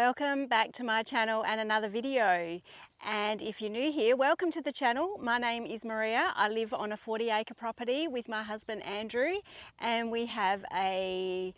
Welcome back to my channel and another video. And if you're new here, welcome to the channel. My name is Maria. I live on a 40-acre property with my husband Andrew, and we have a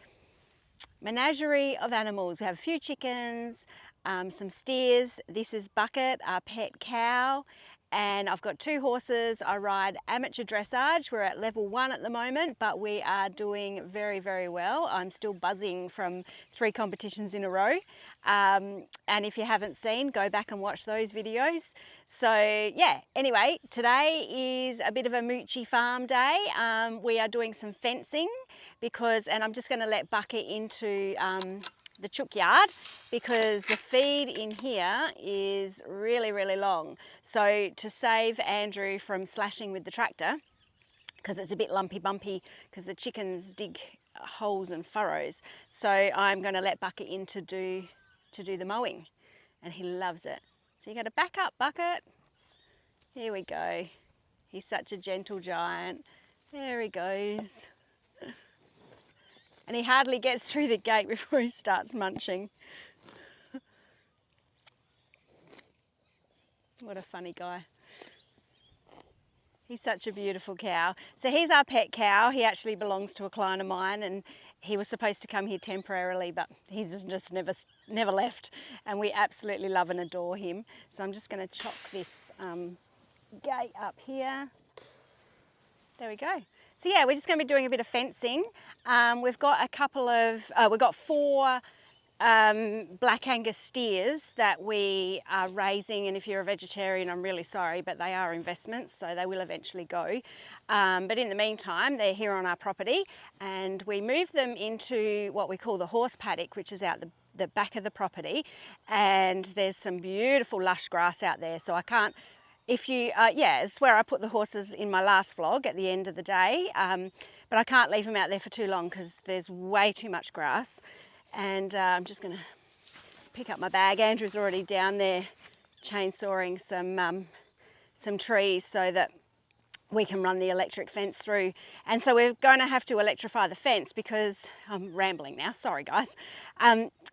menagerie of animals. We have a few chickens, some steers. This is Bucket, our pet cow. And I've got 2 horses. I ride amateur dressage. We're at level 1 at the moment, but we are doing very, very well. I'm still buzzing from 3 competitions in a row. And if you haven't seen, go back and watch those videos. So yeah, anyway, today is a bit of a Moochie farm day. We are doing some fencing and I'm just going to let Bucket into the chook yard because the feed in here is really, really long. So to save Andrew from slashing with the tractor, because it's a bit lumpy bumpy because the chickens dig holes and furrows, so I'm going to let Bucket in to do the mowing, and he loves it. So you got to back up, Bucket. Here we go. He's such a gentle giant. There he goes. And he hardly gets through the gate before he starts munching. What a funny guy. He's such a beautiful cow. So he's our pet cow. He actually belongs to a client of mine, and he was supposed to come here temporarily, but he's just never left. And we absolutely love and adore him. So I'm just going to chop this gate up here. There we go. So yeah, we're just going to be doing a bit of fencing. We've got we've got 4 Black Angus steers that we are raising, and if you're a vegetarian, I'm really sorry, but they are investments, so they will eventually go. But in the meantime, they're here on our property, and we move them into what we call the horse paddock, which is out the back of the property, and there's some beautiful lush grass out there. So I can't, it's where I put the horses in my last vlog at the end of the day, but I can't leave them out there for too long because there's way too much grass. And I'm just going to pick up my bag. Andrew's already down there chainsawing some trees so that we can run the electric fence through. And so we're going to have to electrify the fence because, I'm rambling now, sorry guys.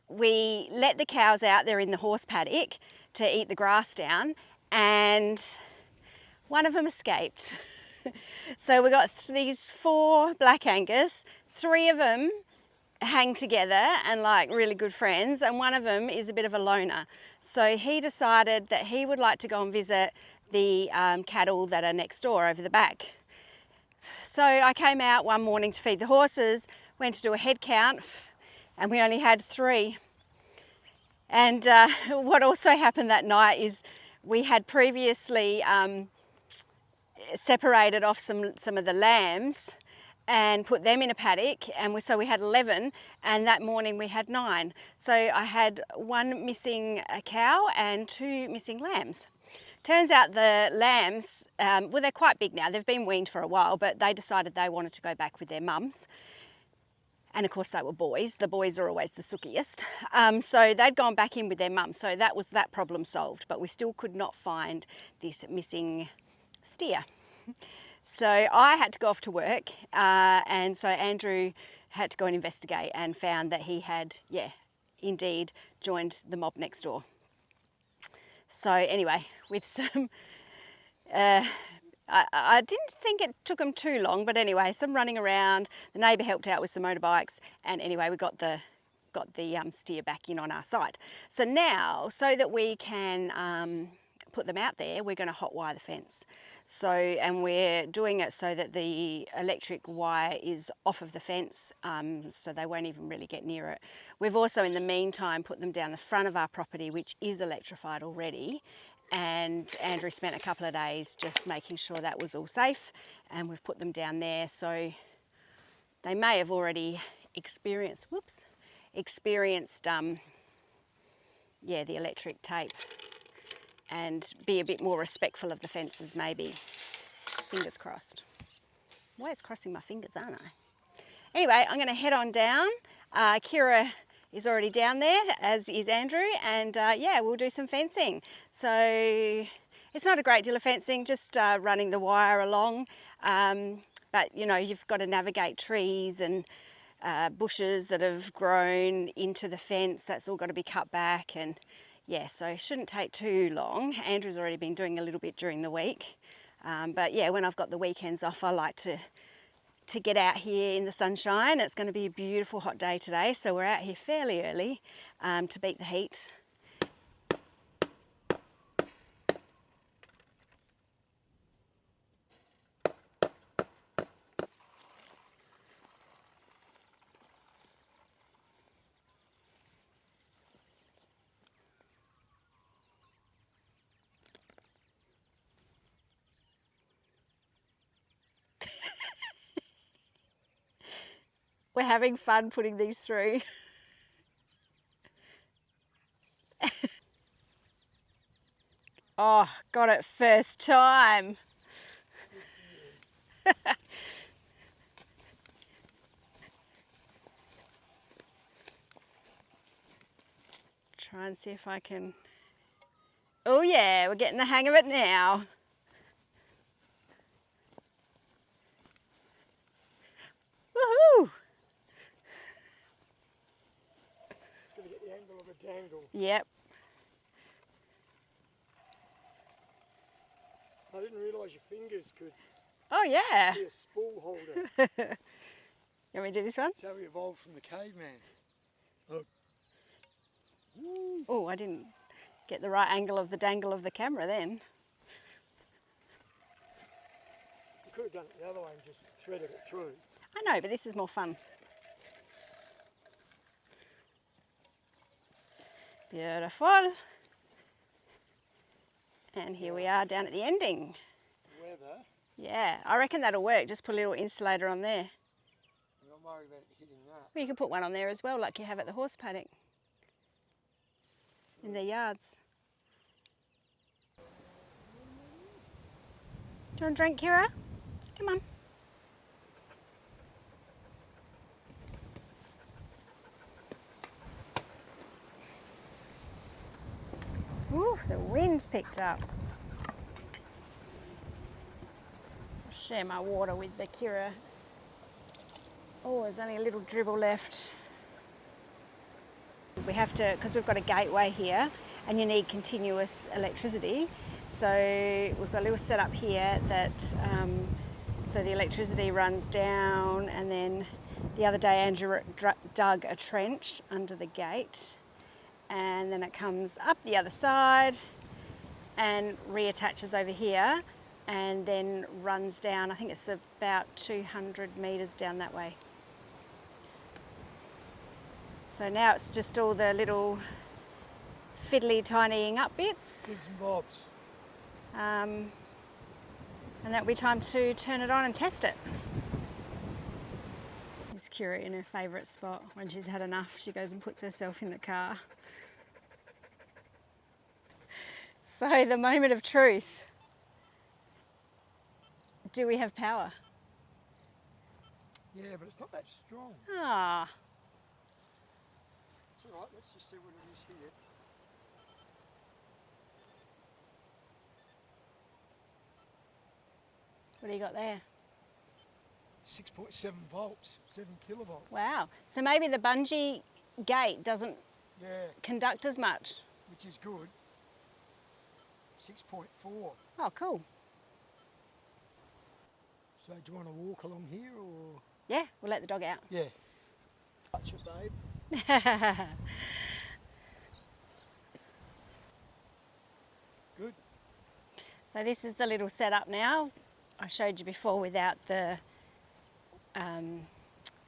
We let the cows out there in the horse paddock to eat the grass down, and one of them escaped. So we got these 4 Black Angus, 3 of them hang together and like really good friends, and one of them is a bit of a loner. So he decided that he would like to go and visit the cattle that are next door over the back. So I came out one morning to feed the horses, went to do a head count, and we only had 3. And what also happened that night is we had previously separated off some of the lambs and put them in a paddock, and so we had 11, and that morning we had 9. So I had 1 missing cow and 2 missing lambs. Turns out the lambs, well, they're quite big now. They've been weaned for a while, but they decided they wanted to go back with their mums. And of course they were boys. The boys are always the sookiest. So they'd gone back in with their mums. So that was that problem solved, but we still could not find this missing steer. So I had to go off to work, and so Andrew had to go and investigate and found that he had, indeed joined the mob next door. So anyway, with some, I didn't think it took them too long, but anyway, some running around, the neighbour helped out with some motorbikes, and anyway, we got the steer back in on our side. So now, so that we can put them out there, we're going to hot wire the fence. So, and we're doing it so that the electric wire is off of the fence, so they won't even really get near it. We've also in the meantime put them down the front of our property, which is electrified already, and Andrew spent a couple of days just making sure that was all safe, and we've put them down there. So they may have already experienced the electric tape, and be a bit more respectful of the fences maybe. Fingers crossed. I'm always crossing my fingers, aren't I? Anyway, I'm going to head on down. Kirra is already down there, as is Andrew, and we'll do some fencing. So it's not a great deal of fencing, just running the wire along, but you know, you've got to navigate trees and bushes that have grown into the fence. That's all got to be cut back, and yeah, so it shouldn't take too long. Andrew's already been doing a little bit during the week, but yeah, when I've got the weekends off, I like to get out here in the sunshine. It's going to be a beautiful hot day today, so we're out here fairly early to beat the heat. We're having fun putting these through. Oh, got it first time. Try and see if I can. Oh yeah, we're getting the hang of it now. Woohoo! Just got to get the angle of a dangle. Yep. I didn't realise your fingers could Oh yeah. be a spool holder. You want me to do this one? That's how we evolved from the caveman. Look. Oh, I didn't get the right angle of the dangle of the camera then. You could have done it the other way and just threaded it through. I know, but this is more fun. Beautiful. And here we are down at the ending. Weather. Yeah, I reckon that'll work. Just put a little insulator on there. I'm not worried about it hitting that. Well, you can put one on there as well, like you have at the horse paddock in their yards. Do you want a drink, Kirra? Come on. Ooh, the wind's picked up. I'll share my water with the Kirra. Oh, there's only a little dribble left. We have to, because we've got a gateway here and you need continuous electricity. So we've got a little setup here that, so the electricity runs down, and then the other day Andrew dug a trench under the gate, and then it comes up the other side and reattaches over here and then runs down. I think it's about 200 metres down that way. So now it's just all the little fiddly tinying up bits. Bits and bobs. And that'll be time to turn it on and test it. Miss Kirra in her favourite spot. When she's had enough, she goes and puts herself in the car. So the moment of truth. Do we have power? Yeah, but it's not that strong. Ah. It's alright, let's just see what it is here. What do you got there? 6.7 volts, 7 kilovolts. Wow. So maybe the bungee gate doesn't Yeah, conduct as much. which is good. 6.4. Oh, cool. So do you want to walk along here or? Yeah, we'll let the dog out. Yeah. Touch it, babe. Good. So this is the little setup now. I showed you before without the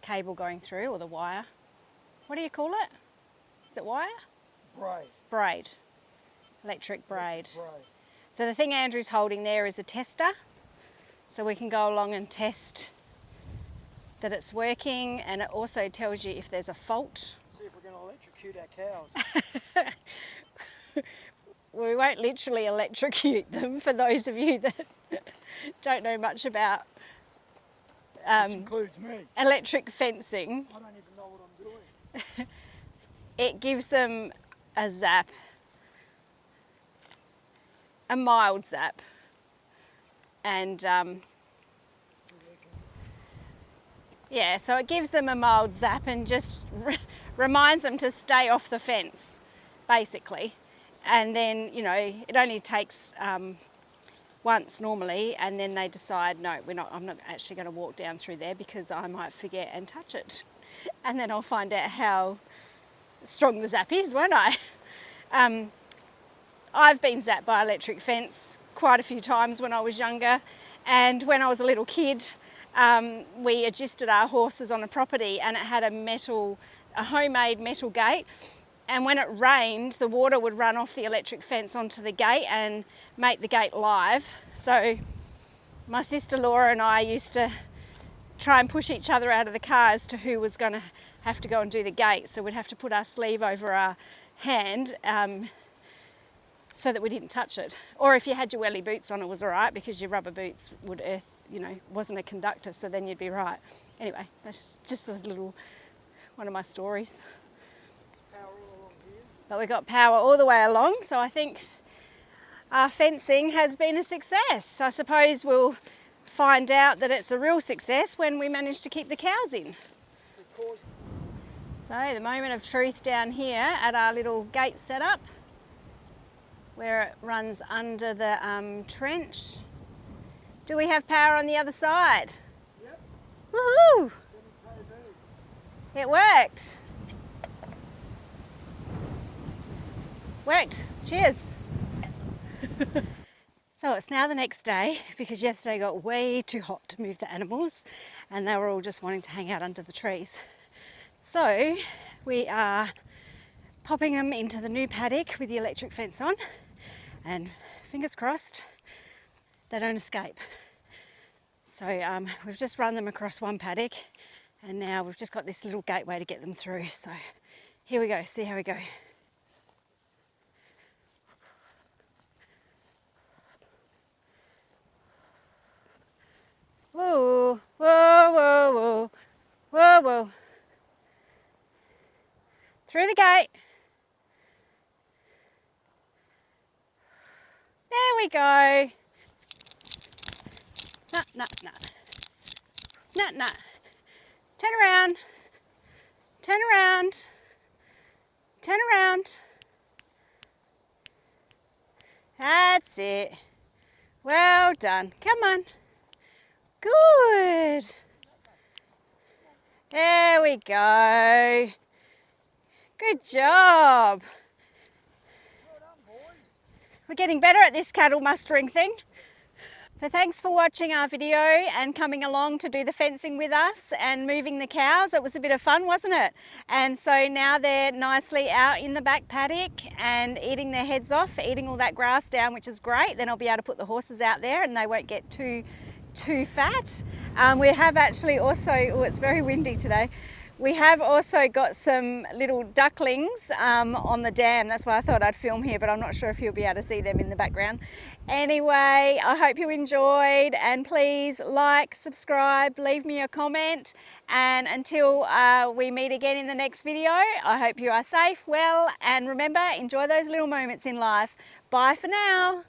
cable going through, or the wire. What do you call it? Is it wire? Braid. Braid. Electric braid. Electric braid. So the thing Andrew's holding there is a tester. So we can go along and test that it's working, and it also tells you if there's a fault. See if we're going to electrocute our cows. We won't literally electrocute them, for those of you that don't know much about Which includes me. electric fencing. I don't even know what I'm doing. It gives them a zap, a mild zap, and Yeah, so it gives them a mild zap and just reminds them to stay off the fence, basically. And then, you know, it only takes once normally, and then they decide, no, I'm not actually going to walk down through there because I might forget and touch it. And then I'll find out how strong the zap is, won't I? I've been zapped by electric fence quite a few times when I was younger, and when I was a little kid, we adjusted our horses on a property, and it had a homemade metal gate, and when it rained the water would run off the electric fence onto the gate and make the gate live. So my sister Laura and I used to try and push each other out of the car as to who was going to have to go and do the gate. So we'd have to put our sleeve over our hand so that we didn't touch it. Or if you had your welly boots on, it was all right, because your rubber boots would wasn't a conductor, so then you'd be right. Anyway, that's just a little one of my stories. Power all along here. But we got power all the way along, so I think our fencing has been a success. I suppose we'll find out that it's a real success when we manage to keep the cows in. Because So the moment of truth down here at our little gate setup, where it runs under the trench. Do we have power on the other side? yep, Woohoo! 7 kV. It worked. Worked. Cheers. So it's now the next day, because yesterday got way too hot to move the animals and they were all just wanting to hang out under the trees. So we are popping them into the new paddock with the electric fence on, and fingers crossed they don't escape. So we've just run them across one paddock, and now we've just got this little gateway to get them through. So here we go, see how we go. Whoa, whoa, whoa, whoa, whoa, whoa. Through the gate. There we go. Nut, nut, nut. Nut, nut. Turn around. Turn around. Turn around. That's it. Well done. Come on. Good. There we go. Good job. Well done, boys. We're getting better at this cattle mustering thing. So thanks for watching our video and coming along to do the fencing with us and moving the cows. It was a bit of fun, wasn't it? And so now they're nicely out in the back paddock and eating their heads off, eating all that grass down, which is great. Then I'll be able to put the horses out there and they won't get too fat. We have actually also, it's very windy today, we have also got some little ducklings on the dam. That's why I thought I'd film here, but I'm not sure if you'll be able to see them in the background. Anyway, I hope you enjoyed, and please like, subscribe, leave me a comment, and until we meet again in the next video, I hope you are safe, well, and remember, enjoy those little moments in life. Bye for now.